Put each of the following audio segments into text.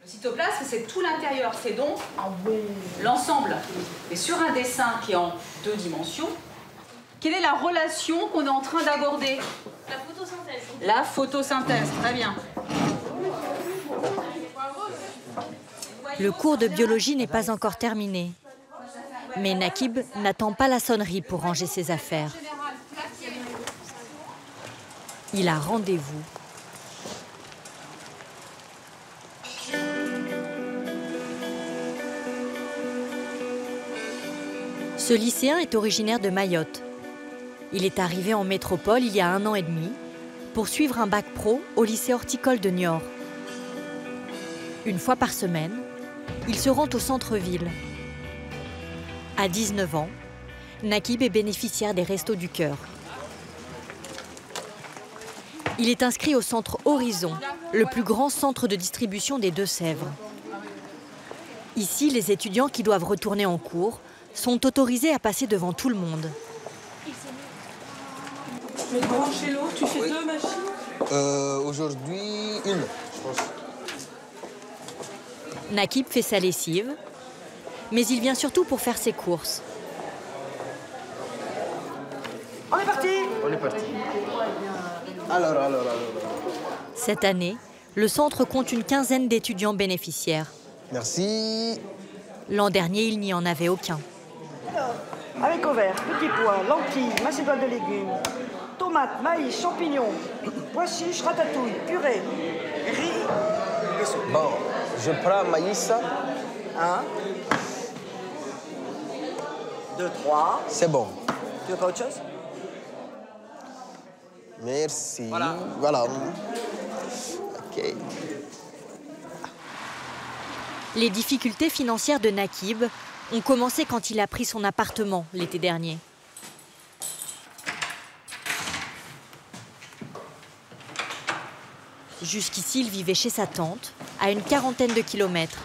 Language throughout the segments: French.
cytoplasme, c'est tout l'intérieur, c'est donc l'ensemble. Et sur un dessin qui est en 2 dimensions, quelle est la relation qu'on est en train d'aborder? La photosynthèse. La photosynthèse, très bien. Le cours de biologie n'est pas encore terminé. Mais Nakib n'attend pas la sonnerie pour ranger ses affaires. Il a rendez-vous. Ce lycéen est originaire de Mayotte. Il est arrivé en métropole il y a 1 an et demi pour suivre un bac pro au lycée horticole de Niort. Une fois par semaine, il se rend au centre-ville. À 19 ans, Nakib est bénéficiaire des Restos du Cœur. Il est inscrit au centre Horizon, le plus grand centre de distribution des Deux-Sèvres. Ici, les étudiants qui doivent retourner en cours sont autorisés à passer devant tout le monde. Mais brancher l'eau, tu fais 2 machines? Aujourd'hui, 1, je pense. Nakib fait sa lessive, mais il vient surtout pour faire ses courses. On est parti! On est parti. Alors. Cette année, le centre compte une quinzaine d'étudiants bénéficiaires. Merci. L'an dernier, il n'y en avait aucun. Avec vert, petits pois, lentilles, macédoine de légumes, tomates, maïs, champignons, pois chiches, ratatouille, purée, riz et soupe. Bon, je prends maïs. 1, 2, 3. C'est bon. Tu veux pas autre chose? Merci. Voilà. OK. Les difficultés financières de Nakib ont commencé quand il a pris son appartement l'été dernier. Jusqu'ici, il vivait chez sa tante, à une quarantaine de kilomètres.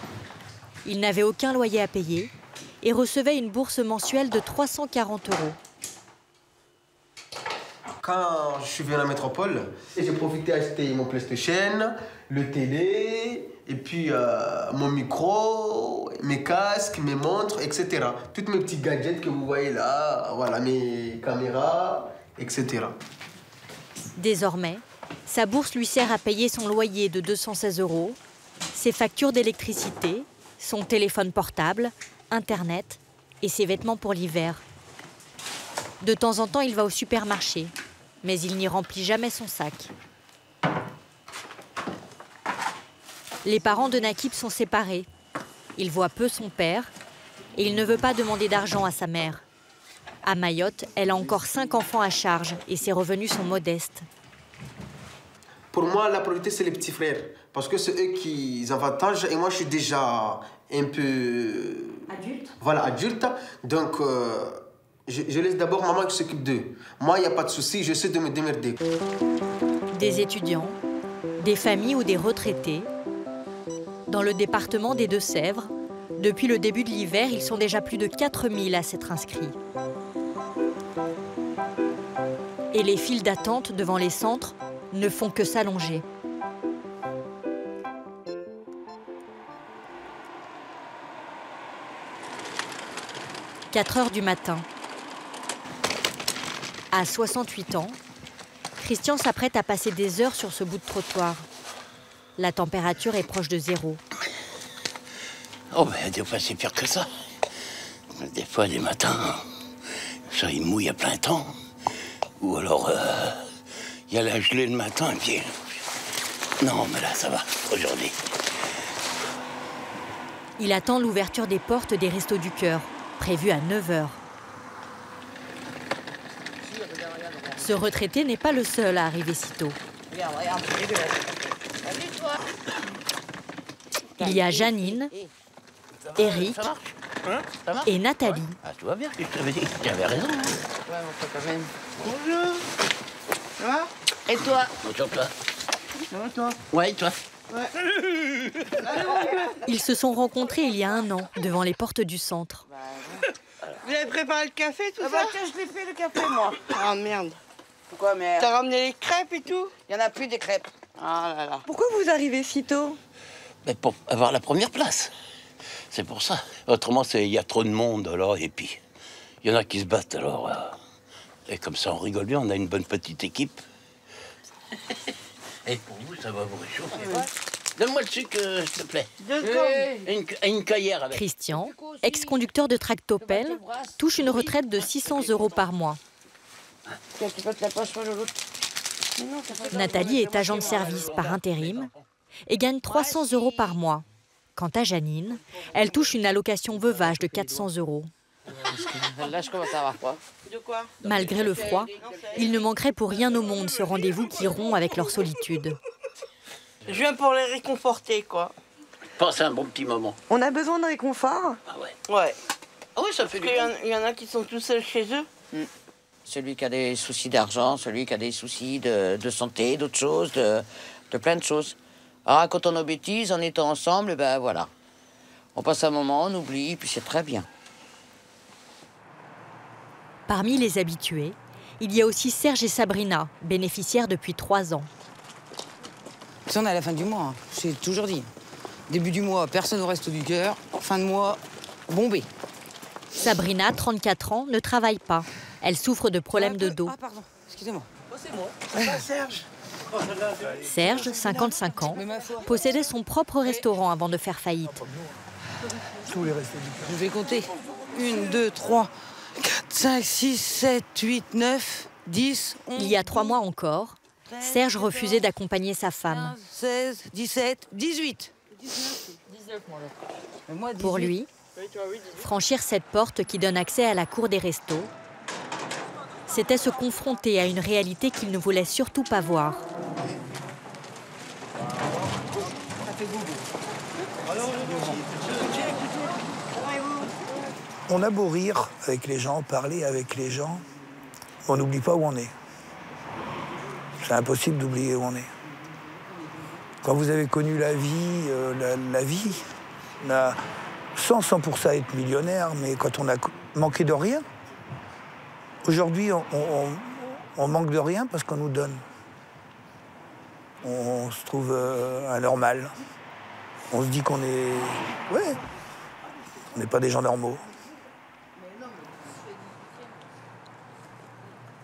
Il n'avait aucun loyer à payer et recevait une bourse mensuelle de 340 €. Quand je suis venu à la métropole, j'ai profité d'acheter mon PlayStation, le télé, et puis mon micro, mes casques, mes montres, etc. Toutes mes petits gadgets que vous voyez là, voilà, mes caméras, etc. Désormais, sa bourse lui sert à payer son loyer de 216 €, ses factures d'électricité, son téléphone portable, Internet et ses vêtements pour l'hiver. De temps en temps, il va au supermarché, mais il n'y remplit jamais son sac. Les parents de Nakib sont séparés. Il voit peu son père et il ne veut pas demander d'argent à sa mère. À Mayotte, elle a encore 5 enfants à charge et ses revenus sont modestes. Pour moi, la priorité, c'est les petits frères. Parce que c'est eux qui avantagent. Et moi, je suis déjà un peu... Adulte? Voilà, adulte. Donc, je laisse d'abord maman qui s'occupe d'eux. Moi, il n'y a pas de souci, j'essaie de me démerder. Des étudiants, des familles ou des retraités. Dans le département des Deux-Sèvres, depuis le début de l'hiver, ils sont déjà plus de 4000 à s'être inscrits. Et les files d'attente devant les centres ne font que s'allonger. « 4 heures du matin. À 68 ans, Christian s'apprête à passer des heures sur ce bout de trottoir. La température est proche de 0. Oh ben, des fois c'est pire que ça. Des fois, des matins, ça il mouille à plein temps. Ou alors, il y a la gelée le matin et puis... Non, mais là, ça va, aujourd'hui. Il attend l'ouverture des portes des Restos du Cœur, prévue à 9 h. Ce retraité n'est pas le seul à arriver si tôt. Il y a Janine, Eric et Nathalie. Ah, tu vois bien que je t'avais dit, tu avais raison. Hein. Ouais, enfin quand même. Bonjour. Ça va? Et toi? Bonjour, toi. Ça va, toi? Ouais, toi. Ouais. Ils se sont rencontrés il y a 1 an, devant les portes du centre. Vous avez préparé le café, tout ça? Bah tiens, je l'ai fait le café, moi. Ah merde. Pourquoi, merde? T'as ramené les crêpes et tout? Il y en a plus des crêpes. Ah là là. Pourquoi vous arrivez si tôt? Mais pour avoir la première place. C'est pour ça. Autrement, il y a trop de monde, alors, et puis, il y en a qui se battent, alors. Et comme ça, on rigole bien, on a une bonne petite équipe. Et pour vous, ça va vous réchauffer. Ouais. Donne-moi le sucre, s'il te plaît. Une cuillère avec. Christian, ex-conducteur de tractopelle, touche une retraite de 600 € par mois. Nathalie est agent de service par intérim et gagne 300 € par mois. Quant à Janine, elle touche une allocation veuvage de 400 €. Là, je commence à avoir froid. Malgré le froid, il ne manquerait pour rien au monde ce rendez-vous qui rompt avec leur solitude. Je viens pour les réconforter, quoi. Passez un bon petit moment. On a besoin de réconfort? Ah ouais. Ouais. Ah oui, ça fait du bien. Il y en a qui sont tout seuls chez eux. Celui qui a des soucis d'argent, celui qui a des soucis de santé, d'autres choses, de plein de choses. Alors, racontons nos bêtises, en étant ensemble, ben voilà. On passe un moment, on oublie, puis c'est très bien. Parmi les habitués, il y a aussi Serge et Sabrina, bénéficiaires depuis 3 ans. Ça, on est à la fin du mois, hein. J'ai toujours dit. Début du mois, personne au resto du cœur. Fin de mois, bombé. Sabrina, 34 ans, ne travaille pas. Elle souffre de problèmes de dos. Ah, pardon, excusez-moi. Oh, c'est moi. C'est pas Serge. Serge, 55 ans, possédait son propre restaurant avant de faire faillite. Je vais compter. 1, 2, 3, 4, 5, 6, 7, 8, 9, 10, 11... Il y a 3 mois encore, Serge refusait d'accompagner sa femme. 15, 16, 17, 18. Pour lui, franchir cette porte qui donne accès à la cour des restos, c'était se confronter à une réalité qu'il ne voulait surtout pas voir. On a beau rire avec les gens, parler avec les gens, on n'oublie pas où on est. C'est impossible d'oublier où on est. Quand vous avez connu la vie, sans pour ça être millionnaire, mais quand on a manqué de rien, aujourd'hui, on manque de rien parce qu'on nous donne. On se trouve anormal. On se dit qu'on est... Ouais, on n'est pas des gens normaux.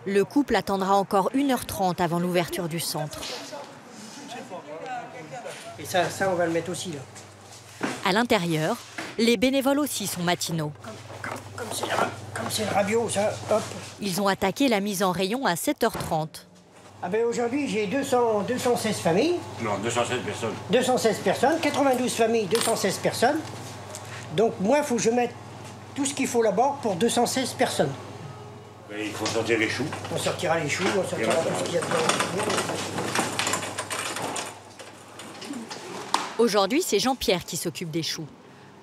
Le couple attendra encore 1h30 avant l'ouverture du centre. Et ça, on va le mettre aussi, là. À l'intérieur, les bénévoles aussi sont matinaux. Comme c'est le radio, ça, hop. Ils ont attaqué la mise en rayon à 7h30. Ah ben aujourd'hui, j'ai 216 familles. Non, 216 personnes. 216 personnes, 92 familles, 216 personnes. Donc moi, il faut que je mette tout ce qu'il faut là-bas pour 216 personnes. Mais il faut sortir les choux. On sortira les choux, on sortira tout ce qu'il y a dedans. Aujourd'hui, c'est Jean-Pierre qui s'occupe des choux.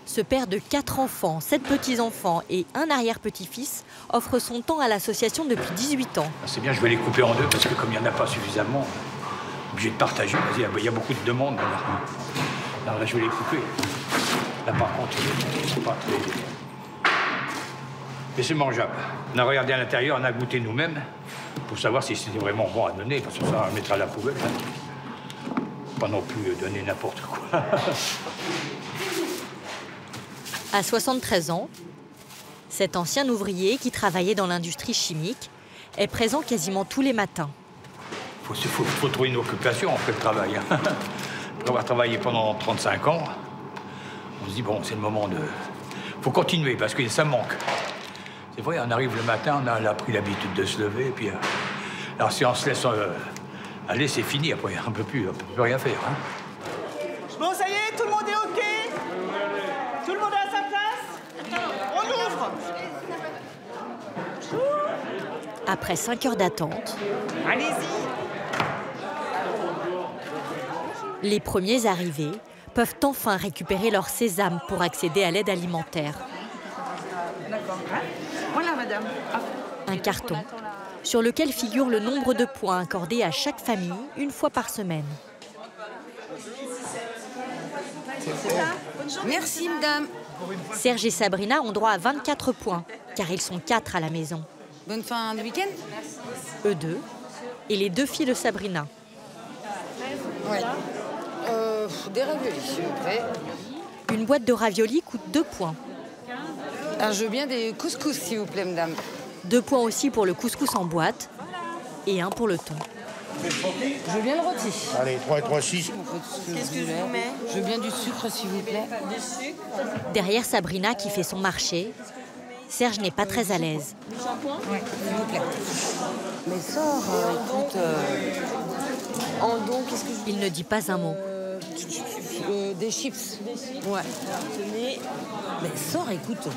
Ce père de 4 enfants, 7 petits-enfants et un arrière-petit-fils offre son temps à l'association depuis 18 ans. C'est bien, je vais les couper en deux parce que comme il n'y en a pas suffisamment, obligé de partager. Il y a beaucoup de demandes. Alors là, je vais les couper. Là, par contre, c'est pas très... Mais c'est mangeable. On a regardé à l'intérieur, on a goûté nous-mêmes pour savoir si c'était vraiment bon à donner, parce que ça, on le mettra à la poubelle. Pas non plus donner n'importe quoi. À 73 ans, cet ancien ouvrier qui travaillait dans l'industrie chimique est présent quasiment tous les matins. Il faut trouver une occupation après le travail. Après avoir travaillé pendant 35 ans, on se dit, bon, c'est le moment de... Il faut continuer, parce que ça manque. C'est vrai, on arrive le matin, on a pris l'habitude de se lever, et puis... alors si on se laisse aller, c'est fini, après, on ne peut plus rien faire. Hein. Bon, ça y est, tout le monde est OK? Tout le monde est à sa place? On ouvre! Après 5 heures d'attente, Allez-y! les premiers arrivés peuvent enfin récupérer leur sésame pour accéder à l'aide alimentaire. D'accord. Voilà, madame. Un carton sur lequel figure le nombre de points accordés à chaque famille une fois par semaine. Merci, madame. Serge et Sabrina ont droit à 24 points, car ils sont 4 à la maison. Bonne fin de week-end. Eux 2 et les 2 filles de Sabrina. Ouais. Des raviolis, s'il vous plaît. Une boîte de raviolis coûte 2 points. Je veux bien des couscous, s'il vous plaît, madame. 2 points aussi pour le couscous en boîte et 1 pour le thon. Je veux bien le rôti. Allez, 3 et 3, 6. Qu'est-ce que je vous mets? Je veux bien du sucre, s'il vous plaît. Derrière Sabrina qui fait son marché, Serge n'est pas très à l'aise. Oui, s'il vous plaît. Mais sors, écoute... En don, qu'est-ce que je... Il ne dit pas un mot. Des chips. Ouais. Mais sors, écoute.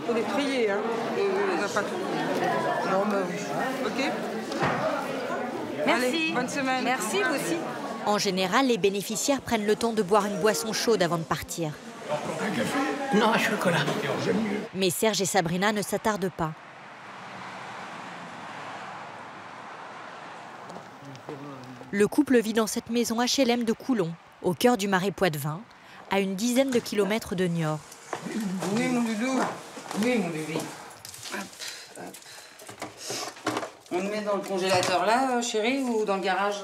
Faut les trier, hein. On n'a pas tout. Bon, ben... Ok. Merci. Allez, bonne semaine. Merci, vous aussi. En général, les bénéficiaires prennent le temps de boire une boisson chaude avant de partir. Un café? Non, un chocolat. J'aime mieux. Mais Serge et Sabrina ne s'attardent pas. Le couple vit dans cette maison HLM de Coulon, au cœur du Marais Poitevin, à une dizaine de kilomètres de Niort. Oui, mon doudou. Oui, mon bébé. On le met dans le congélateur là, chérie, ou dans le garage?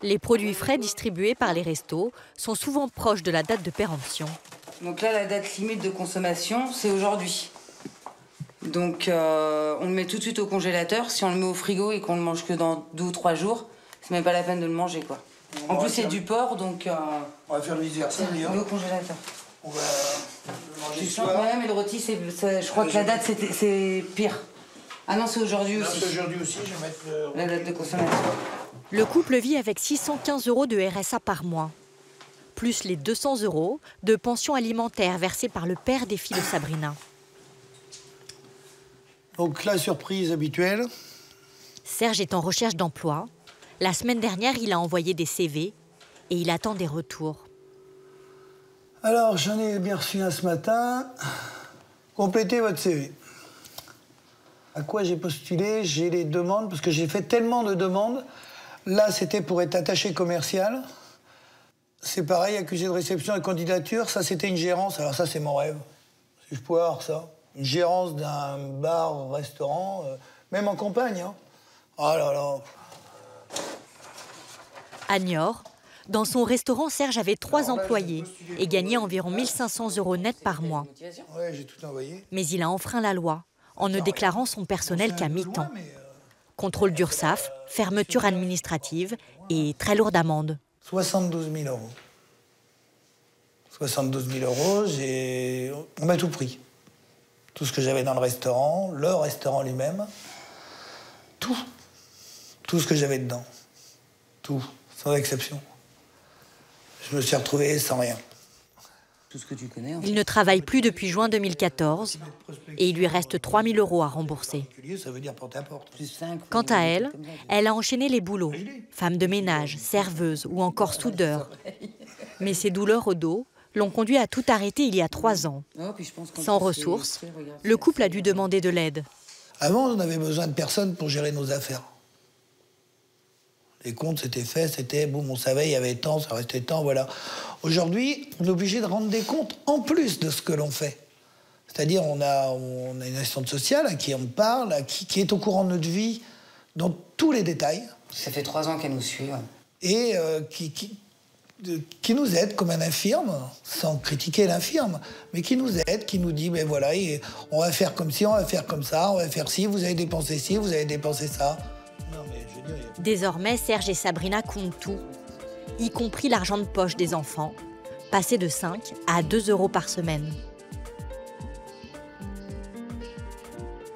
Les produits frais distribués par les restos sont souvent proches de la date de péremption. Donc là, la date limite de consommation, c'est aujourd'hui. Donc on le met tout de suite au congélateur. Si on le met au frigo et qu'on le mange que dans 2 ou 3 jours, c'est même pas la peine de le manger, quoi. En plus, c'est du porc, donc... On va faire l'exercice, d'ailleurs. On le met au congélateur. On va le manger Tu ce sens soir. quand même, et le rôti, je crois que la date, c'est pire. Ah non, c'est aujourd'hui aussi. C'est aujourd'hui aussi, je vais mettre le... La date de consommation. Le couple vit avec 615 € de RSA par mois, plus les 200 € de pension alimentaire versée par le père des filles de Sabrina. Donc la surprise habituelle. Serge est en recherche d'emploi. La semaine dernière, il a envoyé des CV et il attend des retours. Alors, j'en ai bien reçu un ce matin. Complétez votre CV. À quoi j'ai postulé? J'ai les demandes, parce que j'ai fait tellement de demandes. Là, c'était pour être attaché commercial. C'est pareil, accusé de réception et candidature. Ça, c'était une gérance. Alors ça, c'est mon rêve. Si je pouvais avoir ça. Une gérance d'un bar, restaurant, même en campagne. Hein. Oh là là. À Niort, dans son restaurant, Serge avait 3 employés et gagnait environ 1500 € net par mois. Ouais, j'ai tout envoyé. Mais il a enfreint la loi en ne déclarant son personnel qu'à mi-temps. Contrôle d'URSSAF, fermeture administrative et très lourde amende. 72 000 €. 72 000 €, on m'a tout pris. Tout ce que j'avais dans le restaurant lui-même, tout. Tout ce que j'avais dedans. Tout, sans exception. Je me suis retrouvé sans rien. Tout ce que tu connais. Il ne travaille plus depuis juin 2014 et il lui reste 3 000 € à rembourser. Ça veut dire porte-à-porte. Quant à elle, elle a enchaîné les boulots. Femme de ménage, serveuse ou encore soudeur. Mais ses douleurs au dos l'ont conduit à tout arrêter il y a 3 ans. Sans ressources, le couple a dû demander de l'aide. Avant, on avait besoin de personne pour gérer nos affaires. Les comptes, c'était fait, c'était, boum, on savait, il y avait tant, ça restait tant, voilà. Aujourd'hui, on est obligé de rendre des comptes en plus de ce que l'on fait. C'est-à-dire, on a une assistante sociale à qui on parle, qui est au courant de notre vie dans tous les détails. Ça fait 3 ans qu'elle nous suit. Ouais. Et qui nous aide comme un infirme, sans critiquer l'infirme, mais qui nous aide, qui nous dit, ben voilà, on va faire comme ci, on va faire comme ça, on va faire ci, vous avez dépensé ci, vous avez dépensé ça. Non, mais je veux dire, Désormais, Serge et Sabrina comptent tout, y compris l'argent de poche des enfants, passé de 5 à 2 € par semaine.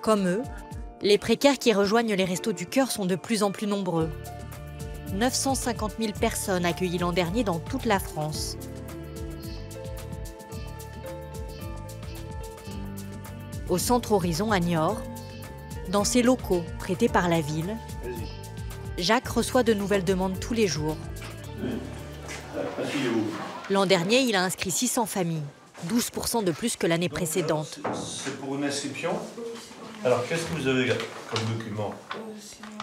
Comme eux, les précaires qui rejoignent les Restos du Cœur sont de plus en plus nombreux. 950 000 personnes accueillies l'an dernier dans toute la France. Au Centre Horizon à Niort, dans ses locaux prêtés par la ville, Jacques reçoit de nouvelles demandes tous les jours. L'an dernier, il a inscrit 600 familles, 12% de plus que l'année précédente. C'est pour une inscription. Alors, qu'est-ce que vous avez comme document?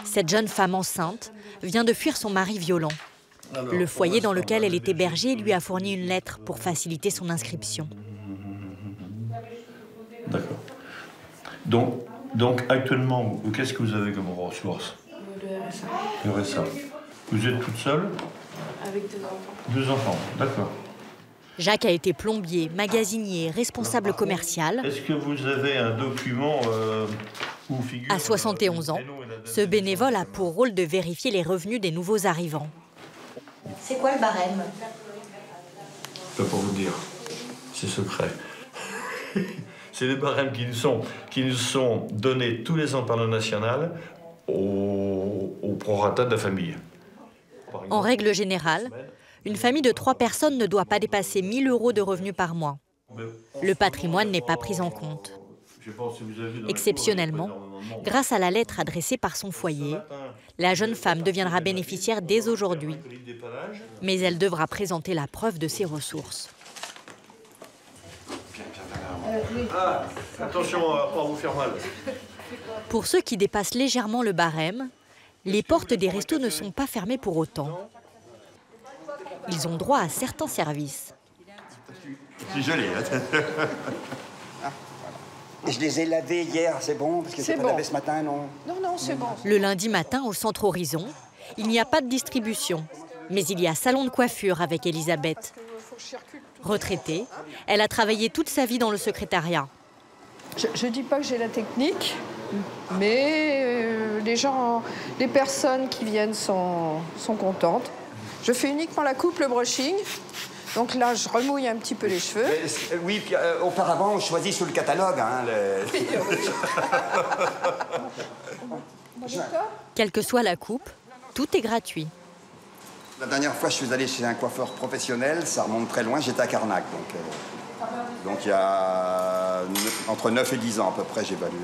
Cette jeune femme enceinte vient de fuir son mari violent. Le foyer dans lequel elle est hébergée lui a fourni une lettre pour faciliter son inscription. D'accord. Donc actuellement, qu'est-ce que vous avez comme ressources? Le RSA. Le RSA. Vous êtes toute seule? avec 2 enfants. 2 enfants, d'accord. Jacques a été plombier, magasinier, responsable commercial. Est-ce que vous avez un document où figure... À 71 ans, ce bénévole a pour rôle de vérifier les revenus des nouveaux arrivants. C'est quoi le barème? Pas pour vous dire, c'est secret. C'est les barèmes qui nous sont donnés tous les ans par le national au prorata de la famille. En règle générale, une famille de 3 personnes ne doit pas dépasser 1 000 € de revenus par mois. Le patrimoine n'est pas pris en compte. Exceptionnellement, grâce à la lettre adressée par son foyer, la jeune femme deviendra bénéficiaire dès aujourd'hui. Mais elle devra présenter la preuve de ses ressources. Ah, attention à ne pas vous faire mal. Pour ceux qui dépassent légèrement le barème, les portes des restos ne sont pas fermées pour autant. Ils ont droit à certains services. C'est joli. Je les ai lavés hier, c'est bon? Parce que c'est pas lavé ce matin, non? Non, c'est bon. Le lundi matin, au Centre Horizon, il n'y a pas de distribution. Mais il y a salon de coiffure avec Elisabeth. Retraitée, elle a travaillé toute sa vie dans le secrétariat. Je ne dis pas que j'ai la technique, mais les personnes qui viennent sont contentes. Je fais uniquement la coupe, le brushing. Donc là, je remouille un petit peu les cheveux. Oui, puis auparavant, on choisit sous le catalogue. Hein, Quelle que soit la coupe, tout est gratuit. La dernière fois, je suis allé chez un coiffeur professionnel, ça remonte très loin, j'étais à Carnac. Donc il y a entre 9 et 10 ans à peu près, j'ai valu.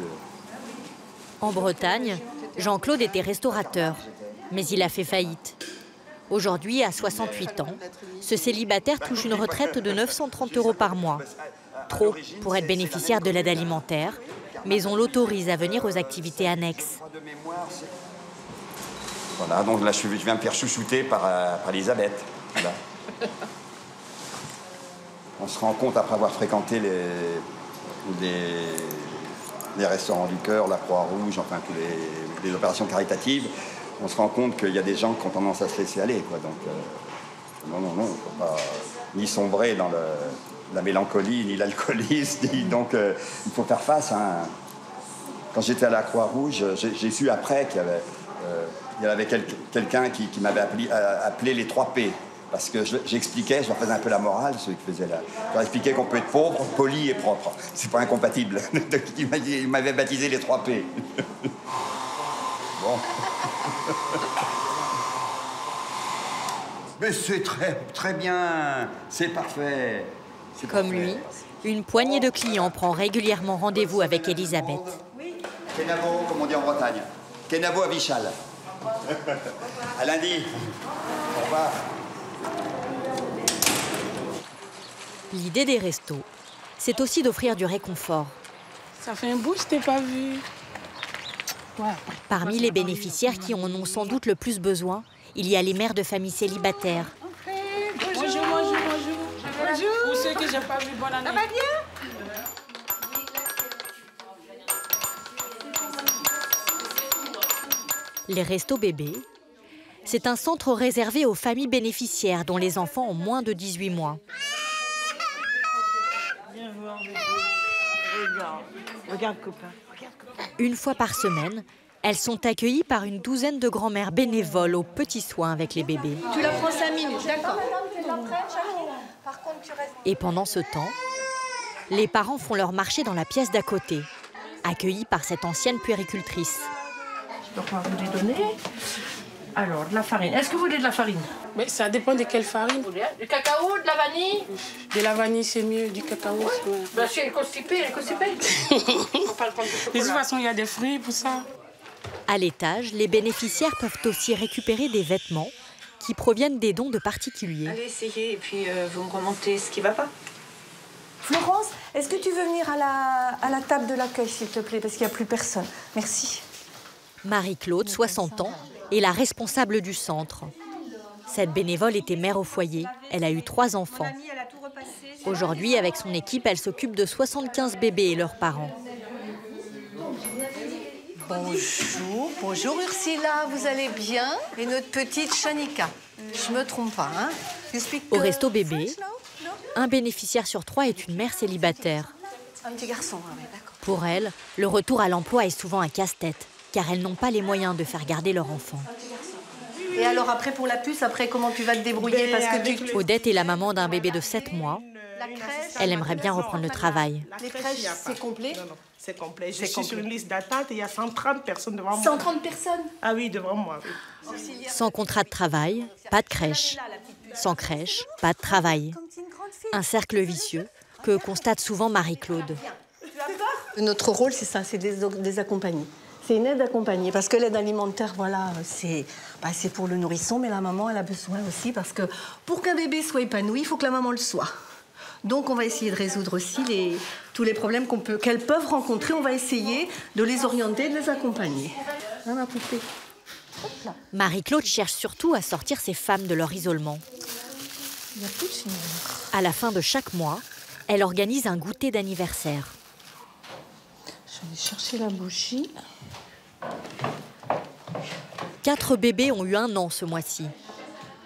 En Bretagne, Jean-Claude était restaurateur, mais il a fait faillite. Aujourd'hui, à 68 ans, ce célibataire touche une retraite de 930 € par mois. Trop pour être bénéficiaire de l'aide alimentaire, mais on l'autorise à venir aux activités annexes. Voilà, donc là, je viens me faire chouchouter par Elisabeth. Voilà. On se rend compte, après avoir fréquenté les restaurants du cœur, la Croix-Rouge, enfin, toutes les opérations caritatives, on se rend compte qu'il y a des gens qui ont tendance à se laisser aller, quoi. Donc, non, on ne faut pas ni sombrer dans la mélancolie, ni l'alcoolisme. Donc, il faut faire face. Hein. Quand j'étais à la Croix-Rouge, j'ai su après qu'il y avait quelqu'un qui m'avait appelé les 3 P. Parce que j'expliquais, je leur faisais un peu la morale, ceux qui faisaient là. Je leur expliquais qu'on peut être pauvre, poli et propre. C'est pas incompatible. Donc, il m'avait baptisé les 3 P. Bon. Mais c'est très bien. C'est parfait. Comme lui, une poignée de clients prend régulièrement rendez-vous avec Elisabeth. Kenavo, comme on dit en Bretagne. Kenavo à Vichal. À lundi. Au revoir. L'idée des restos, c'est aussi d'offrir du réconfort. Ça fait un bout, je t'ai pas vu. Ouais. Parmi les bénéficiaires qui en ont sans doute le plus besoin, il y a les mères de familles célibataires. Bonjour. Pour ceux que j'ai pas vu, bonne année. Ça va bien? Les restos bébés, c'est un centre réservé aux familles bénéficiaires dont les enfants ont moins de 18 mois. Viens voir, bébé. Regarde, copain. Une fois par semaine, elles sont accueillies par une douzaine de grand-mères bénévoles aux petits soins avec les bébés. Tu la prends 5 minutes, d'accord. Et pendant ce temps, les parents font leur marché dans la pièce d'à côté, accueillis par cette ancienne puéricultrice. Donc on va vous les donner. Alors, de la farine. Est-ce que vous voulez de la farine? Mais ça dépend de quelle farine. Du cacao, de la vanille? De la vanille, c'est mieux. Du cacao, c'est mieux. Bah, si elle est constipée, elle est constipée. On va pas le prendre du chocolat. De toute façon, il y a des fruits pour ça. À l'étage, les bénéficiaires peuvent aussi récupérer des vêtements qui proviennent des dons de particuliers. Allez, essayez et puis vous me remontez ce qui va pas. Florence, est-ce que tu veux venir à la table de l'accueil, s'il te plaît, parce qu'il n'y a plus personne. Merci. Marie-Claude, 60 ans, est la responsable du centre. Cette bénévole était mère au foyer. Elle a eu 3 enfants. Aujourd'hui, avec son équipe, elle s'occupe de 75 bébés et leurs parents. Bonjour, bonjour Ursula, vous allez bien? Et notre petite Shanika, je me trompe pas, hein? Au resto bébé, un bénéficiaire sur 3 est une mère célibataire. Un petit garçon, ah ouais, d'accord. Pour elles, le retour à l'emploi est souvent un casse-tête, car elles n'ont pas les moyens de faire garder leur enfant. Et alors après pour la puce, après comment tu vas te débrouiller parce que Odette est la maman d'un bébé de 7 mois. Elle aimerait bien reprendre le travail. Les crèches, c'est complet? Non, non, c'est complet. Je suis sur une liste d'attente et il y a 130 personnes devant moi. 130 personnes? Ah oui, devant moi. Oui. Sans contrat de travail, pas de crèche. Sans crèche, pas de travail. Un cercle vicieux que constate souvent Marie-Claude. Notre rôle, c'est ça, c'est de les accompagner. C'est une aide accompagnée, parce que l'aide alimentaire, voilà, c'est pour le nourrisson, mais la maman, elle a besoin aussi, parce que pour qu'un bébé soit épanoui, il faut que la maman le soit. Donc on va essayer de résoudre aussi tous les problèmes qu'elles peuvent rencontrer. On va essayer de les orienter, de les accompagner. Hein, ma poupée? Marie-Claude cherche surtout à sortir ces femmes de leur isolement. Il y a plus de finir. À la fin de chaque mois, elle organise un goûter d'anniversaire. Je vais chercher la bougie. 4 bébés ont eu 1 an ce mois-ci.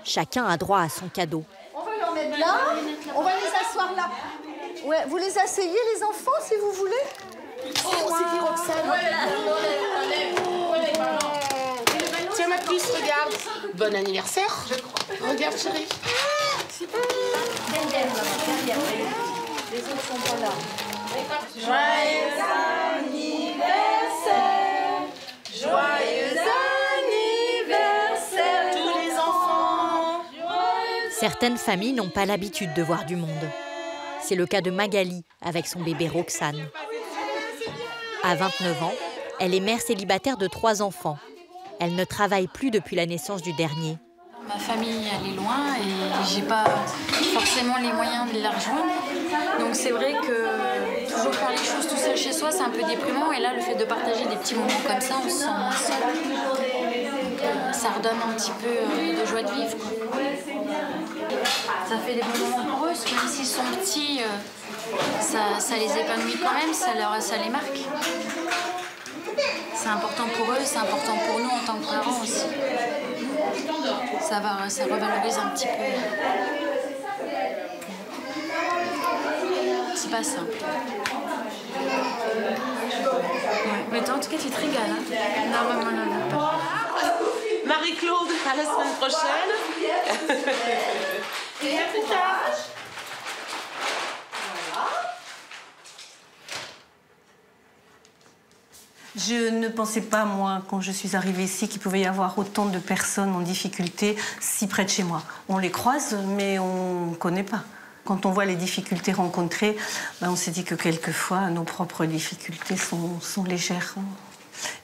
Chacun a droit à son cadeau. On va leur mettre là, on va les asseoir là. Ouais, vous les asseyez les enfants si vous voulez. Oh, c'est qui Roxane? Tiens ma puce, regarde. Bon anniversaire. Regarde chérie. Les autres sont pas là. Joyeux anniversaire. Joyeux anniversaire tous les enfants. Certaines familles n'ont pas l'habitude de voir du monde. C'est le cas de Magali avec son bébé Roxane. À 29 ans, elle est mère célibataire de 3 enfants. Elle ne travaille plus depuis la naissance du dernier. Ma famille, elle est loin et j'ai pas forcément les moyens de la rejoindre. Donc c'est vrai que toujours faire les choses tout seul chez soi, c'est un peu déprimant. Et là, le fait de partager des petits moments comme ça, on se sent moins seul. Donc ça redonne un petit peu de joie de vivre, quoi. Ça fait des bons moments pour eux, parce que même s'ils sont petits, ça les épanouit quand même, ça les marque. C'est important pour eux, c'est important pour nous en tant que parents aussi. Ça revalorise un petit peu. C'est pas simple. Ouais. Mais toi, en tout cas, tu te régales. Hein. Non, pas. Marie-Claude, à la semaine prochaine. Et à plus tard. Je ne pensais pas, moi, quand je suis arrivée ici, qu'il pouvait y avoir autant de personnes en difficulté si près de chez moi. On les croise, mais on ne connaît pas. Quand on voit les difficultés rencontrées, on s'est dit que quelquefois, nos propres difficultés sont légères.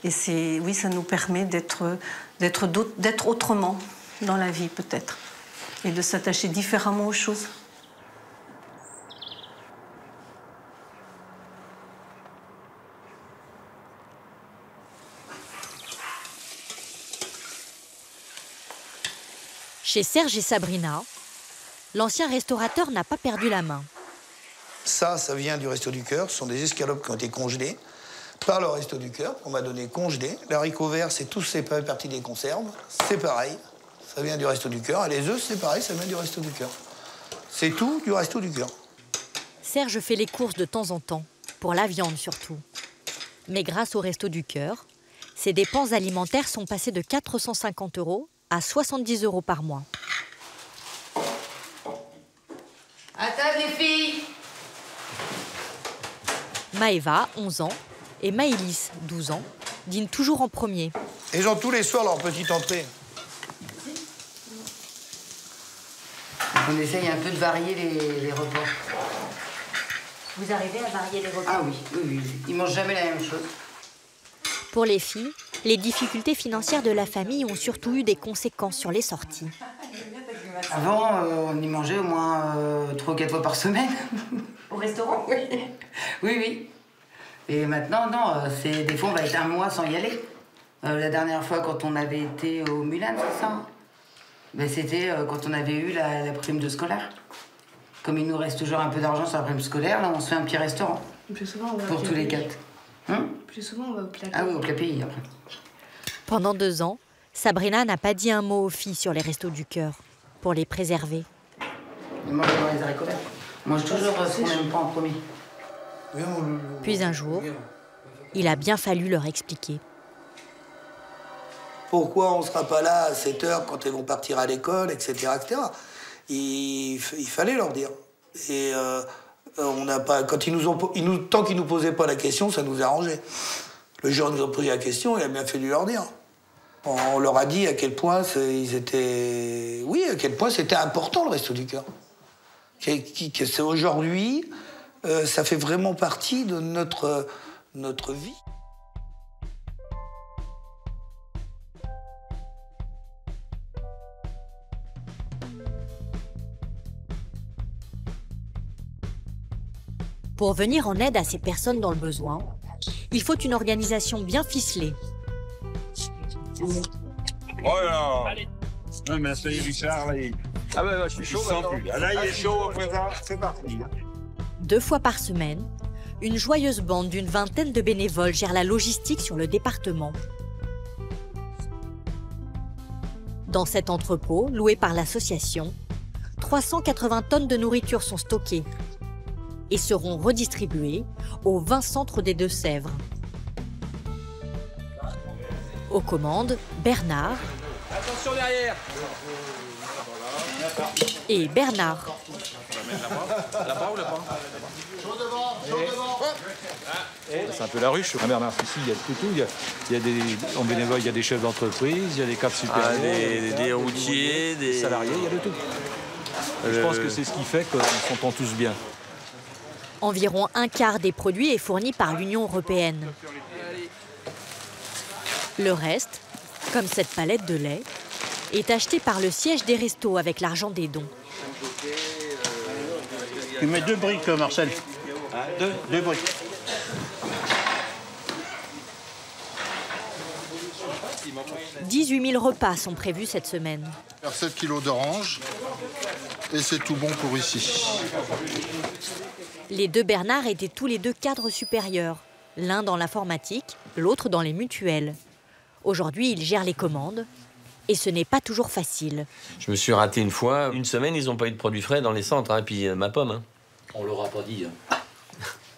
Et oui, ça nous permet d'être autrement dans la vie, peut-être. Et de s'attacher différemment aux choses. Chez Serge et Sabrina, l'ancien restaurateur n'a pas perdu la main. Ça vient du Resto du Cœur. Ce sont des escalopes qui ont été congelées par le Resto du Cœur, qu'on m'a donné congelées. L'haricot vert, c'est tout, c'est partie des conserves. C'est pareil, ça vient du Resto du Cœur. Et les œufs, c'est pareil, ça vient du Resto du Cœur. C'est tout du Resto du Cœur. Serge fait les courses de temps en temps, pour la viande surtout. Mais grâce au Resto du Cœur, ses dépenses alimentaires sont passées de 450 € à 70 € par mois. À table, les filles. Maëva, 11 ans, et Maëlys, 12 ans, dînent toujours en premier. Et ils ont tous les soirs leur petite entrée. On essaye un peu de varier les repas. Vous arrivez à varier les repas? Ah oui. Ils mangent jamais la même chose. Pour les filles, les difficultés financières de la famille ont surtout eu des conséquences sur les sorties. Avant, on y mangeait au moins 3 ou 4 fois par semaine. Au restaurant? Oui. Et maintenant, non, des fois, on va être un mois sans y aller. La dernière fois, quand on avait été au Mulan, c'est ça? C'était quand on avait eu la prime de scolaire. Comme il nous reste toujours un peu d'argent sur la prime scolaire, là, on se fait un petit restaurant. Pour tous les 4. plus souvent, on va au plat. Ah oui, au plat pays, après. Pendant 2 ans, Sabrina n'a pas dit un mot aux filles sur les Restos du Cœur, pour les préserver. Ils mangent dans les haricots verts. On mange toujours ce qu'on n'aime pas en premier. Puis un jour, il a bien fallu leur expliquer. Pourquoi on ne sera pas là à 7 heures quand elles vont partir à l'école, etc., etc. Il fallait leur dire. Et on n'a pas, quand tant qu'ils nous posaient pas la question, ça nous arrangeait. Le jour où ils nous ont posé la question, il a bien fallu leur dire. On leur a dit à quel point à quel point c'était important le Resto du Cœur. Que c'est aujourd'hui, ça fait vraiment partie de notre vie. Pour venir en aide à ces personnes dans le besoin, il faut une organisation bien ficelée. Voilà. Ouais, mais ça y est, Richard, là, ah ben là, je suis chaud. Là, il est chaud, c'est parti. 2 fois par semaine, une joyeuse bande d'une vingtaine de bénévoles gère la logistique sur le département. Dans cet entrepôt, loué par l'association, 380 tonnes de nourriture sont stockées et seront redistribuées aux 20 centres des Deux-Sèvres. Aux commandes, Bernard. Attention derrière. Et Bernard. Là-bas ou là-bas? C'est un peu la ruche. À Bernard, ici, il y a tout. Il y a des, en bénévole, il y a des chefs d'entreprise, il y a des cadres supérieurs, des routiers, des salariés, il y a de tout. Je pense que c'est ce qui fait qu'on s'entend tous bien. Environ un quart des produits est fourni par l'Union européenne. Le reste, comme cette palette de lait, est acheté par le siège des restos avec l'argent des dons. Tu mets 2 briques, Marcel. 2 briques. « 18 000 repas sont prévus cette semaine. 7 kilos d'oranges et c'est tout bon pour ici. Les 2 Bernard étaient tous les 2 cadres supérieurs, l'un dans l'informatique, l'autre dans les mutuelles. Aujourd'hui, ils gèrent les commandes et ce n'est pas toujours facile. Je me suis raté une fois. Une semaine, ils n'ont pas eu de produits frais dans les centres, hein, et puis ma pomme. Hein. On l'aura pas dit. Hein.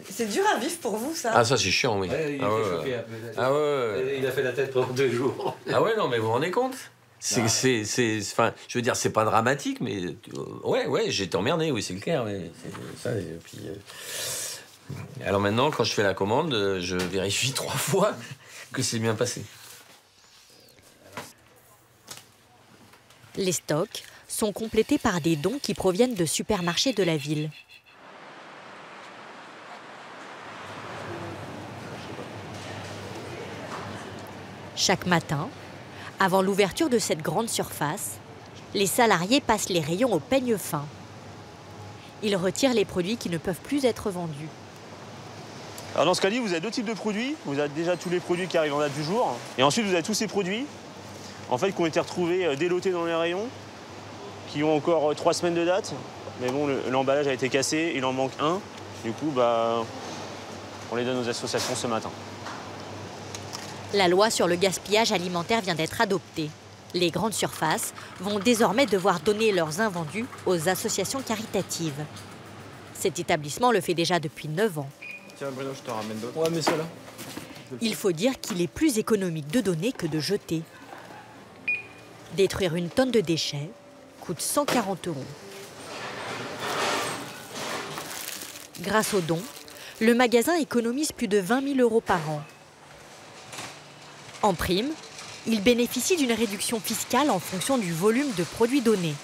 C'est dur à vivre pour vous, ça? Ah, ça, c'est chiant, oui. Ouais, il ah, ouais, choqué, ah ouais. Il a fait la tête pendant 2 jours. Ah ouais, non, mais vous vous rendez compte? Enfin, je veux dire, c'est pas dramatique, mais ouais, j'ai été emmerdé, oui, c'est clair. Mais ça, et puis, alors maintenant, quand je fais la commande, je vérifie 3 fois que c'est bien passé. Les stocks sont complétés par des dons qui proviennent de supermarchés de la ville. Chaque matin, avant l'ouverture de cette grande surface, les salariés passent les rayons au peigne fin. Ils retirent les produits qui ne peuvent plus être vendus. Alors dans ce cas-là, vous avez 2 types de produits. Vous avez déjà tous les produits qui arrivent en date du jour. Et ensuite, vous avez tous ces produits en fait, qui ont été retrouvés délotés dans les rayons, qui ont encore 3 semaines de date. Mais bon, l'emballage a été cassé, il en manque un. Du coup, on les donne aux associations ce matin. La loi sur le gaspillage alimentaire vient d'être adoptée. Les grandes surfaces vont désormais devoir donner leurs invendus aux associations caritatives. Cet établissement le fait déjà depuis 9 ans. Tiens, Bruno, je te ramène d'autres. Ouais, mais ceux-là. Il faut dire qu'il est plus économique de donner que de jeter. Détruire une tonne de déchets coûte 140 €. Grâce aux dons, le magasin économise plus de 20 000 € par an. En prime, il bénéficie d'une réduction fiscale en fonction du volume de produits donnés.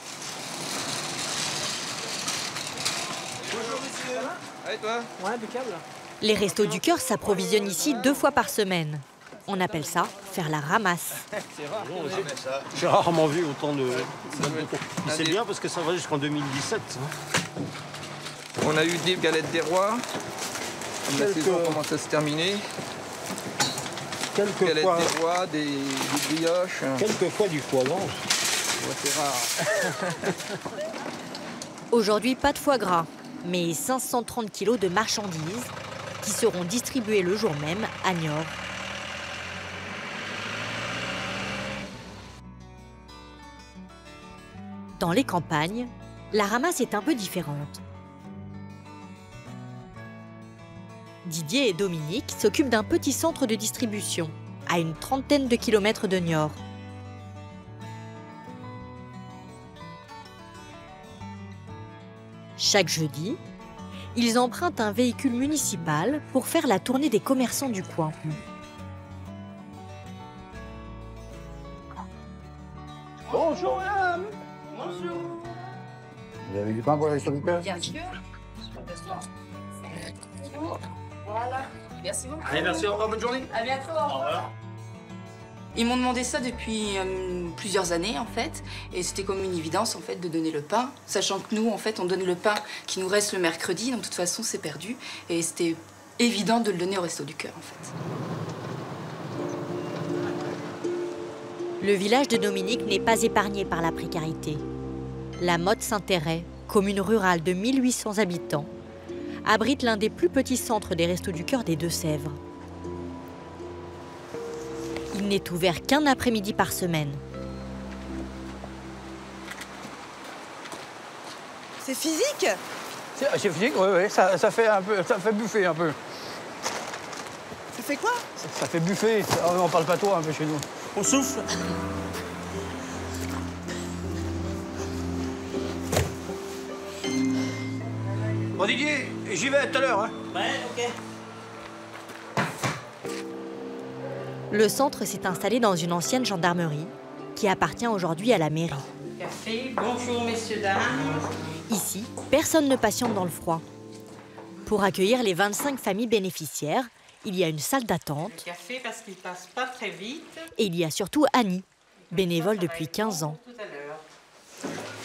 Bonjour, monsieur. Allez, toi? Ouais, impeccable. Les Restos du Cœur s'approvisionnent ici 2 fois par semaine. On appelle ça faire la ramasse. C'est rare. J'ai rarement vu autant de... C'est bien parce que ça va jusqu'en 2017. On a eu des galettes des rois. La saison commence à se terminer. Galettes des rois, des brioches. Quelquefois du foie gras. Ouais, c'est rare. Aujourd'hui, pas de foie gras, mais 530 kilos de marchandises qui seront distribués le jour même à Niort. Dans les campagnes, la ramasse est un peu différente. Didier et Dominique s'occupent d'un petit centre de distribution, à une trentaine de kilomètres de Niort. Chaque jeudi, ils empruntent un véhicule municipal pour faire la tournée des commerçants du coin. Bonjour madame. Bonjour. Vous avez du pain pour la Resto du Cœur? Bien sûr. Voilà. Merci beaucoup. Allez, merci, au revoir, bonne journée. À bientôt. Au revoir. Ils m'ont demandé ça depuis plusieurs années en fait, et c'était comme une évidence en fait de donner le pain, sachant que nous en fait on donne le pain qui nous reste le mercredi, donc de toute façon c'est perdu, et c'était évident de le donner au Resto du Cœur en fait. Le village de Dominique n'est pas épargné par la précarité. La Motte-Saint-Thérèse, commune rurale de 1800 habitants, abrite l'un des plus petits centres des Restos du Cœur des Deux-Sèvres. Il n'est ouvert qu'un après-midi par semaine. C'est physique? C'est physique, oui, ça fait un peu, ça fait buffer un peu. Ça fait quoi? Ça fait buffer, on parle pas trop un peu chez nous. On souffle. Bon Didier, j'y vais tout à l'heure. Hein. Ouais, ok. Le centre s'est installé dans une ancienne gendarmerie qui appartient aujourd'hui à la mairie. Café, bonjour messieurs, dames. Ici, personne ne patiente dans le froid. Pour accueillir les 25 familles bénéficiaires, il y a une salle d'attente. Le café parce qu'il passe pas très vite. Et il y a surtout Annie, bénévole depuis 15 ans.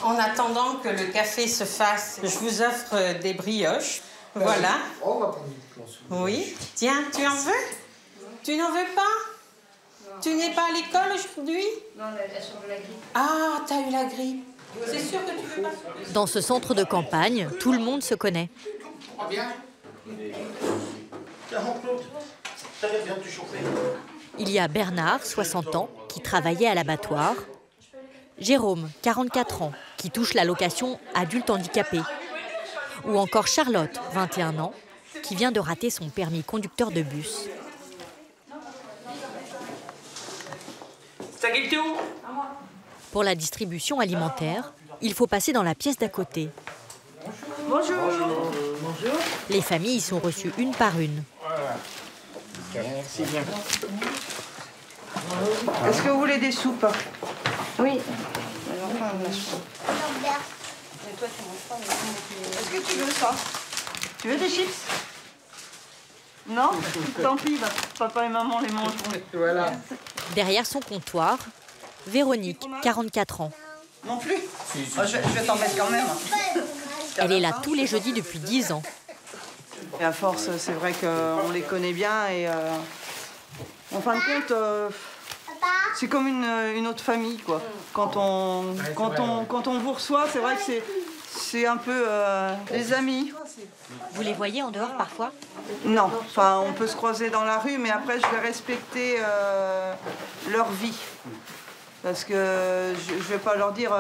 En attendant que le café se fasse, je vous offre des brioches. Voilà. On va prendre une planche. Oui. Tiens, tu en veux? Tu n'en veux pas? Tu n'es pas à l'école aujourd'hui? Non, elle sort de la grippe. Ah, t'as eu la grippe. C'est sûr que tu veux pas? Dans ce centre de campagne, tout le monde se connaît. Bien. Tiens, mon Claude, t'arrêtes bien de te chauffer. Il y a Bernard, 60 ans, qui travaillait à l'abattoir. Jérôme, 44 ans, qui touche l'allocation adulte handicapé. Ou encore Charlotte, 21 ans, qui vient de rater son permis conducteur de bus. Ça gueule où? Pour la distribution alimentaire, il faut passer dans la pièce d'à côté. Bonjour. Bonjour. Les familles y sont reçues une par une. Merci bien. Est-ce que vous voulez des soupes? Oui. Est-ce que tu veux ça? Tu veux des chips? Non? Tant pis, papa et maman les mangeront. Voilà. Derrière son comptoir, Véronique, 44 ans. Non plus? Je vais t'en mettre quand même. Elle est là tous les jeudis depuis 10 ans. Et à force, c'est vrai qu'on les connaît bien et en fin de compte, c'est comme une autre famille, quoi. Quand on vous reçoit, c'est vrai que c'est un peu des amis. Vous les voyez en dehors parfois? Non, enfin on peut se croiser dans la rue, mais après je vais respecter leur vie. Parce que je ne vais pas leur dire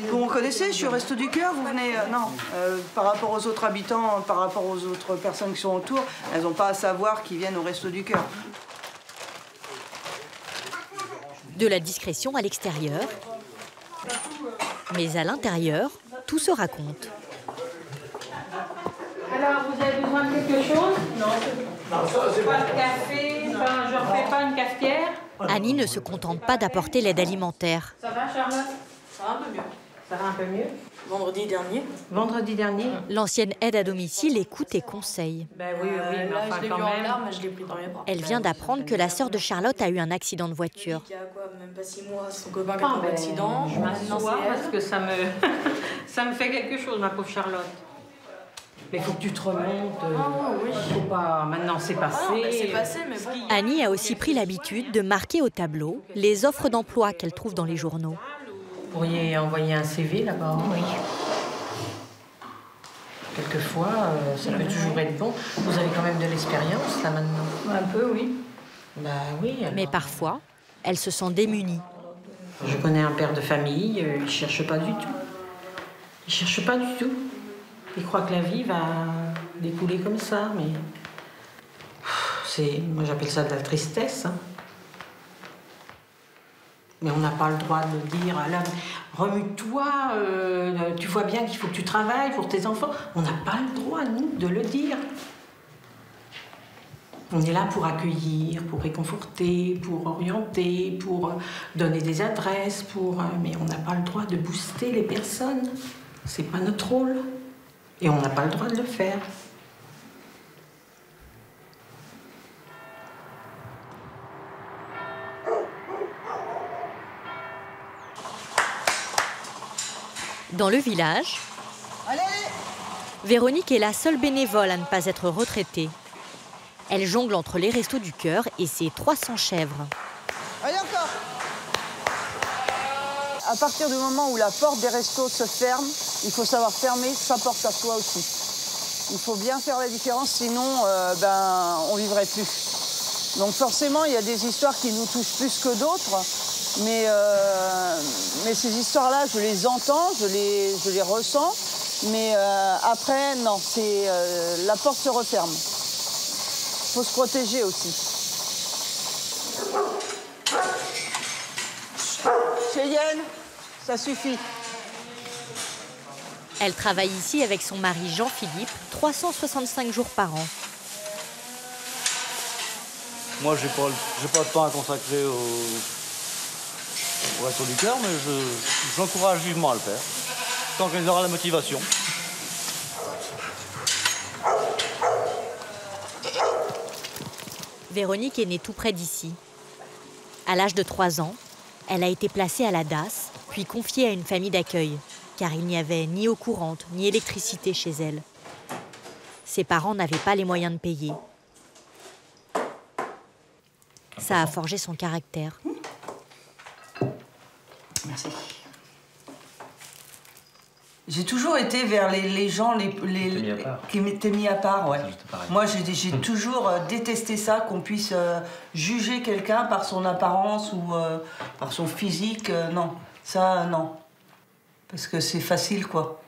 vous me connaissez, je suis au Resto du Cœur, vous venez. Non, par rapport aux autres habitants, par rapport aux autres personnes qui sont autour, elles n'ont pas à savoir qu'ils viennent au Resto du Cœur. De la discrétion à l'extérieur, mais à l'intérieur, tout se raconte. Alors, vous avez besoin de quelque chose? Non, c'est pas de café, enfin, je refais pas une cafetière. Annie ne se contente pas d'apporter l'aide alimentaire. Ça va, Charlotte? Ça va un peu mieux. Ça va un peu mieux? Vendredi dernier. Vendredi dernier? L'ancienne aide à domicile écoute et conseille. Ben oui, mais Là, enfin je l'ai quand vu en même. larmes, je l'ai pris dans les bras. Elle vient d'apprendre que la sœur de Charlotte a eu un accident de voiture. Il y a quoi, même pas 6 mois, son copain qui a Ah, eu un accident. je m'assois parce que ça me fait quelque chose, ma pauvre Charlotte. Mais il faut que tu te remontes. oui. Faut pas. Maintenant, c'est passé. Ah, ben, c'est passé, mais bon. Annie a aussi pris l'habitude de marquer au tableau les offres d'emploi qu'elle trouve dans les journaux. Vous pourriez envoyer un CV là-bas. Oui. Quelquefois, ça peut toujours être bon. Vous avez quand même de l'expérience, là, maintenant? Un peu, oui. Bah oui. Alors... Mais parfois, elle se sent démunie. Je connais un père de famille, il ne cherche pas du tout. Il ne cherche pas du tout. Il croit que la vie va découler comme ça, mais... Moi, j'appelle ça de la tristesse. Hein. Mais on n'a pas le droit de dire, Alain, remue-toi, tu vois bien qu'il faut que tu travailles pour tes enfants. On n'a pas le droit, nous, de le dire. On est là pour accueillir, pour réconforter, pour orienter, pour donner des adresses, mais on n'a pas le droit de booster les personnes. C'est pas notre rôle. Et on n'a pas le droit de le faire. Dans le village, Véronique est la seule bénévole à ne pas être retraitée. Elle jongle entre les restos du cœur et ses 300 chèvres. Allez encore. À partir du moment où la porte des restos se ferme, il faut savoir fermer sa porte à soi aussi. Il faut bien faire la différence, sinon on ne vivrait plus. Donc forcément, il y a des histoires qui nous touchent plus que d'autres. Mais ces histoires-là, je les entends, je les ressens. Mais après, non, la porte se referme. Il faut se protéger aussi. Cheyenne, ça suffit. Elle travaille ici avec son mari Jean-Philippe, 365 jours par an. Moi, j'ai pas de temps à consacrer au Resto du Cœur, mais j'encourage vivement à le faire, tant qu'il aura la motivation. Véronique est née tout près d'ici. À l'âge de 3 ans, elle a été placée à la DAS, puis confiée à une famille d'accueil, car il n'y avait ni eau courante, ni électricité chez elle. Ses parents n'avaient pas les moyens de payer. Ça a forgé son caractère. Merci. J'ai toujours été vers les gens qui m'étaient mis à part. Ouais. Moi, j'ai toujours détesté ça, qu'on puisse juger quelqu'un par son apparence ou par son physique. Non, ça, non. Parce que c'est facile, quoi.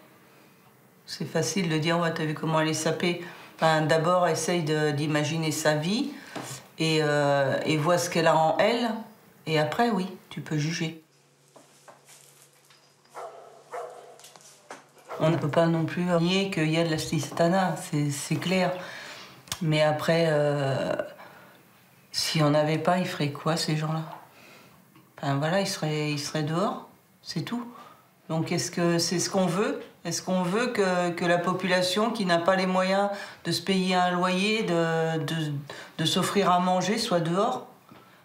C'est facile de dire, ouais, t'as vu comment elle est sapée. Enfin, d'abord, essaye d'imaginer sa vie et vois ce qu'elle a en elle. Et après, oui, tu peux juger. On ne peut pas non plus nier qu'il y a de la cistana, c'est clair. Mais après, s'il n'y en avait pas, ils feraient quoi, ces gens-là? Enfin, voilà, ils seraient dehors, c'est tout. Donc, est-ce que c'est ce qu'on veut? Est-ce qu'on veut que la population qui n'a pas les moyens de se payer un loyer, de s'offrir à manger, soit dehors?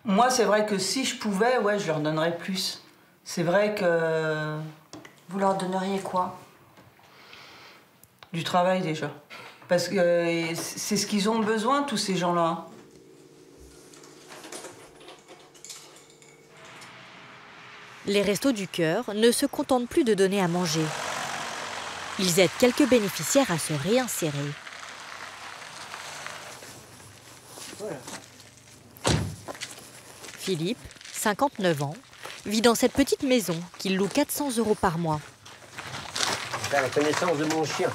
Moi, c'est vrai que si je pouvais, ouais, je leur donnerais plus. C'est vrai que... Vous leur donneriez quoi? Du travail, déjà. Parce que c'est ce qu'ils ont besoin, tous ces gens-là. Les Restos du Cœur ne se contentent plus de donner à manger. Ils aident quelques bénéficiaires à se réinsérer. Voilà. Philippe, 59 ans, vit dans cette petite maison qu'il loue 400 € par mois. C'est la connaissance de mon chien.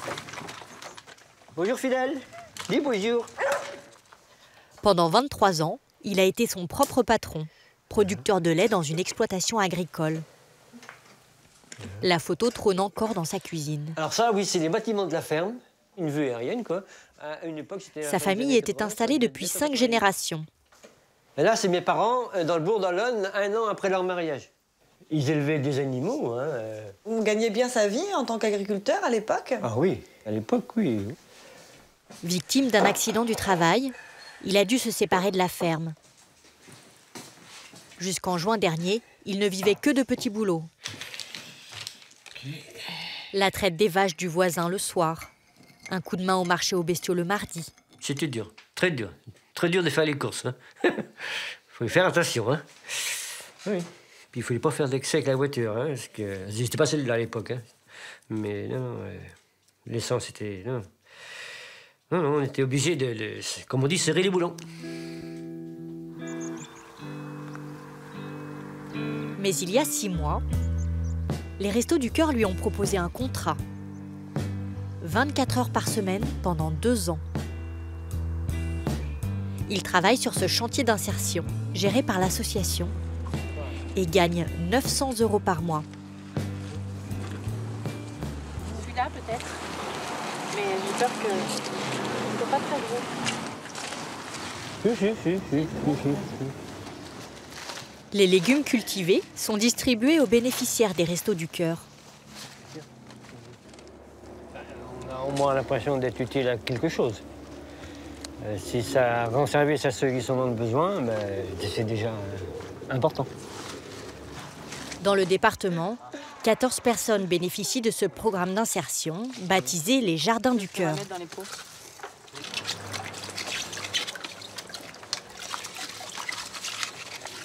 Bonjour Fidèle, dis bonjour. Pendant 23 ans, il a été son propre patron, producteur de lait dans une exploitation agricole. La photo trône encore dans sa cuisine. Alors ça, oui, c'est les bâtiments de la ferme, une vue aérienne, quoi. À une époque, sa famille était installée depuis 5 générations. Et là, c'est mes parents, dans le bourg d'Olonne, 1 an après leur mariage. Ils élevaient des animaux. Hein. Vous gagnez bien sa vie en tant qu'agriculteur à l'époque? Ah oui, à l'époque, oui. Victime d'un accident du travail, il a dû se séparer de la ferme. Jusqu'en juin dernier, il ne vivait que de petits boulots. La traite des vaches du voisin le soir, un coup de main au marché aux bestiaux le mardi. C'était dur, très dur. Très dur de faire les courses. Il faut y faire attention. Hein. Oui. Puis il ne fallait pas faire d'excès avec la voiture, hein, parce que c'était pas celle-là à l'époque. Hein. Mais non, L'essence, c'était... Non. Non, on était obligé de, comme on dit, serrer les boulons. Mais il y a 6 mois, les Restos du Cœur lui ont proposé un contrat. 24 heures par semaine pendant 2 ans. Il travaille sur ce chantier d'insertion, géré par l'association, et gagne 900 € par mois. Celui-là peut-être, mais j'ai peur que ce soit pas très gros. Les légumes cultivés sont distribués aux bénéficiaires des Restos du Cœur. On a au moins l'impression d'être utile à quelque chose. Si ça rend service à ceux qui sont dans le besoin, ben, c'est déjà important. Dans le département, 14 personnes bénéficient de ce programme d'insertion, baptisé les Jardins du Cœur.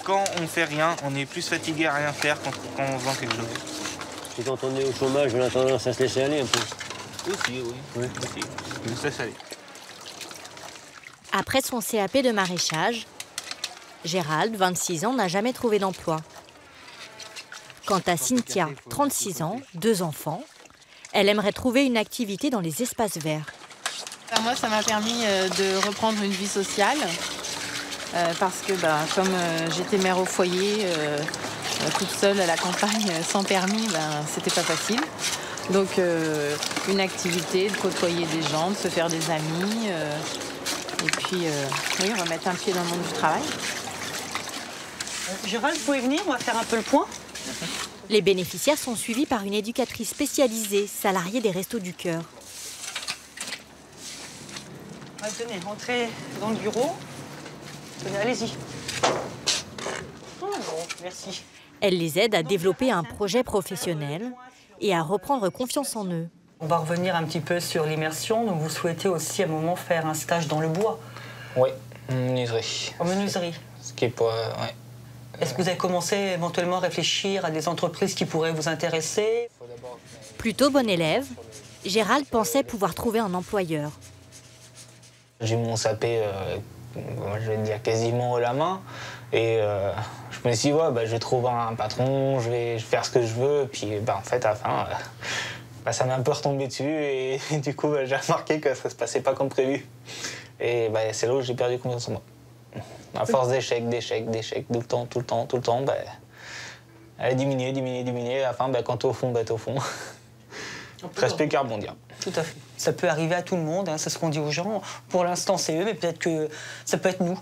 Quand on ne fait rien, on est plus fatigué à rien faire quand on vend quelque chose. Et quand on est au chômage, on a tendance à se laisser aller un peu. Aussi, oui. Aussi. On se laisse aller. Après son CAP de maraîchage, Gérald, 26 ans, n'a jamais trouvé d'emploi. Quant à Cynthia, 36 ans, 2 enfants, elle aimerait trouver une activité dans les espaces verts. Moi, ça m'a permis de reprendre une vie sociale parce que comme j'étais mère au foyer, toute seule à la campagne, sans permis, c'était pas facile. Donc une activité, de côtoyer des gens, de se faire des amis, et puis oui, remettre un pied dans le monde du travail. Gérald, vous pouvez venir, on va faire un peu le point. Les bénéficiaires sont suivis par une éducatrice spécialisée, salariée des Restos du Cœur. Tenez, entrez dans le bureau. Tenez, allez-y. Oh, merci. Elle les aide à développer un projet professionnel et à reprendre confiance en eux. On va revenir un petit peu sur l'immersion. Donc vous souhaitez aussi à un moment faire un stage dans le bois. Oui, en menuiserie. En menuiserie. Ce qui est pas... Ouais. Est-ce que vous avez commencé éventuellement à réfléchir à des entreprises qui pourraient vous intéresser? Plutôt bon élève, Gérald pensait pouvoir trouver un employeur. J'ai mon sapé, je vais dire quasiment à la main. Et je me suis dit, ouais, je vais trouver un patron, je vais faire ce que je veux. Et puis en fait, à la fin, ça m'est un peu retombé dessus. Et du coup, j'ai remarqué que ça se passait pas comme prévu. Et c'est là où j'ai perdu confiance en moi. À force d'échecs, tout le temps, elle a diminué. À la fin, quand t'es au fond, t'es au fond. Respect qu'à rebondir. Tout à fait. Ça peut arriver à tout le monde, c'est ce qu'on dit aux gens. Pour l'instant, c'est eux, mais peut-être que ça peut être nous.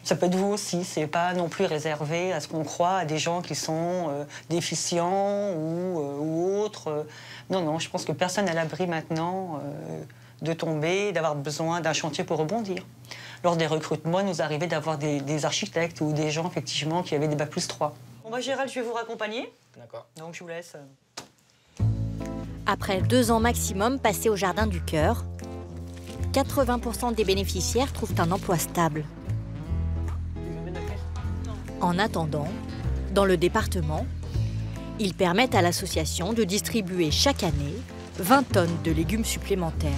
Ça peut être vous aussi. C'est pas non plus réservé à ce qu'on croit, à des gens qui sont déficients ou autres. Non, je pense que personne n'est à l'abri maintenant de tomber, d'avoir besoin d'un chantier pour rebondir. Lors des recrutements, il nous arrivait d'avoir des architectes ou des gens, effectivement, qui avaient des bac+3. Bon, Gérald, je vais vous raccompagner. D'accord. Donc, je vous laisse. Après 2 ans maximum passés au Jardin du Cœur, 80% des bénéficiaires trouvent un emploi stable. En attendant, dans le département, ils permettent à l'association de distribuer chaque année 20 tonnes de légumes supplémentaires.